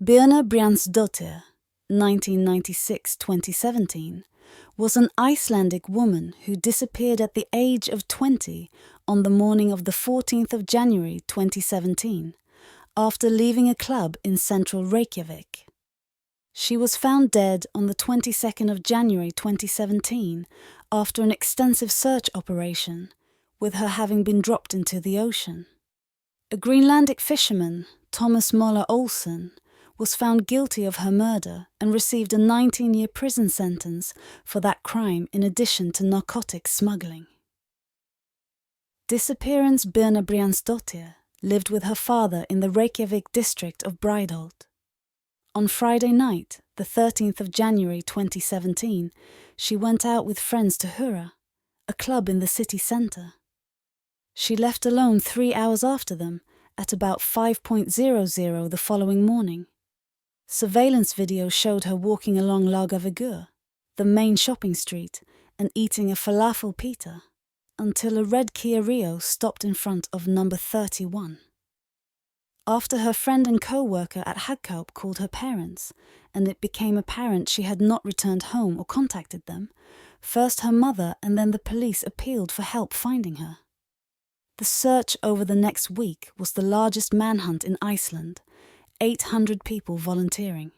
Birna Brjánsdóttir, 1996-2017, was an Icelandic woman who disappeared at the age of 20 on the morning of the 14th of January 2017, after leaving a club in central Reykjavik. She was found dead on the 22nd of January 2017 after an extensive search operation, with her having been dropped into the ocean. A Greenlandic fisherman, Thomas Moller Olsen, was found guilty of her murder and received a 19-year prison sentence for that crime in addition to narcotics smuggling. Disappearance Birna Brjánsdóttir lived with her father in the Reykjavik district of Breiðholt. On Friday night, the 13th of January 2017, she went out with friends to Hura, a club in the city centre. She left alone 3 hours after them, at about 5:00 the following morning. Surveillance video showed her walking along Lagavegur, the main shopping street, and eating a falafel pita, until a red Kia Rio stopped in front of number 31. After her friend and co-worker at Hagkaup called her parents, and it became apparent she had not returned home or contacted them, first her mother and then the police appealed for help finding her. The search over the next week was the largest manhunt in Iceland, 800 people volunteering.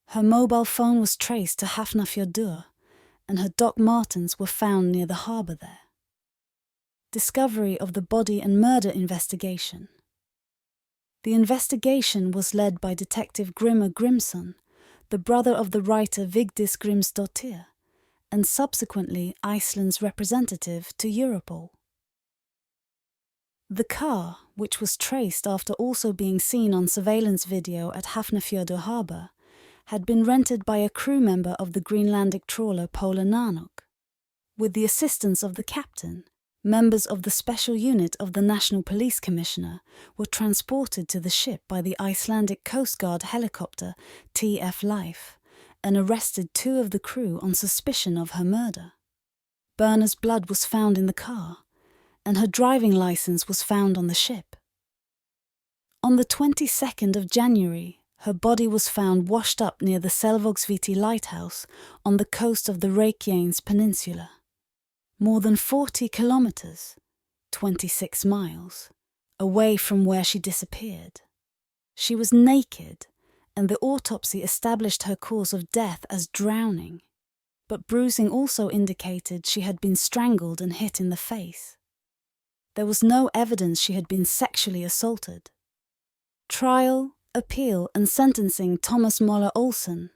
Her mobile phone was traced to Hafnarfjörður, and her Doc Martens were found near the harbour there. Discovery of the body and murder investigation. The investigation was led by Detective Grimmer Grimson, the brother of the writer Vigdis Grimsdóttir, and subsequently Iceland's representative to Europol. The car, which was traced after also being seen on surveillance video at Hafnarfjörður harbour, had been rented by a crew member of the Greenlandic trawler Polar Nanok. With the assistance of the captain, members of the special unit of the National Police Commissioner were transported to the ship by the Icelandic Coast Guard helicopter TF Life and arrested 2 of the crew on suspicion of her murder. Birna's blood was found in the car, and her driving license was found on the ship. On the 22nd of January, her body was found washed up near the Selvogsviti lighthouse on the coast of the Reykjanes Peninsula, more than 40 kilometers, 26 miles, away from where she disappeared. She was naked, and the autopsy established her cause of death as drowning, but bruising also indicated she had been strangled and hit in the face. There was no evidence she had been sexually assaulted. Trial, appeal and sentencing Thomas Moller Olsen,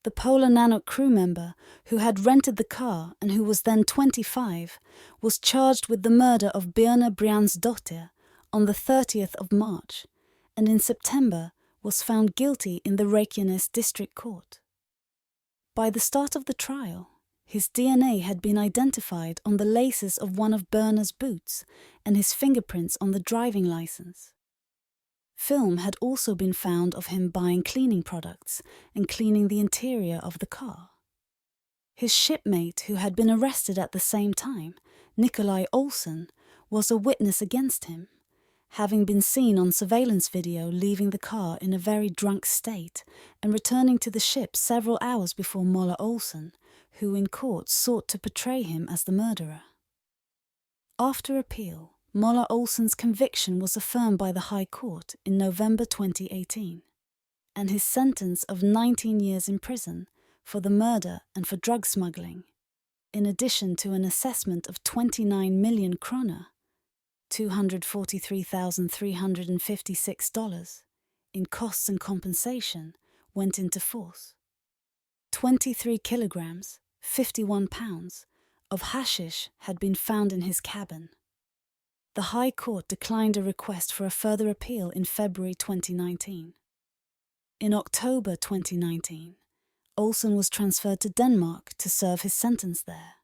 the Polar Nanok crew member who had rented the car and who was then 25, was charged with the murder of Birna Brjánsdóttir on the 30th of March, and in September was found guilty in the Reykjanes District Court. By the start of the trial, his DNA had been identified on the laces of one of Birna's boots and his fingerprints on the driving license. Film had also been found of him buying cleaning products and cleaning the interior of the car. His shipmate, who had been arrested at the same time, Nikolai Olsen, was a witness against him, having been seen on surveillance video leaving the car in a very drunk state and returning to the ship several hours before Moller Olsen, who in court sought to portray him as the murderer. After appeal, Moller Olsen's conviction was affirmed by the High Court in November 2018, and his sentence of 19 years in prison for the murder and for drug smuggling, in addition to an assessment of 29 million kroner, $243,356, in costs and compensation, went into force. 23 kilograms, 51 pounds, of hashish had been found in his cabin. The High Court declined a request for a further appeal in February 2019. In October 2019, Olsen was transferred to Denmark to serve his sentence there.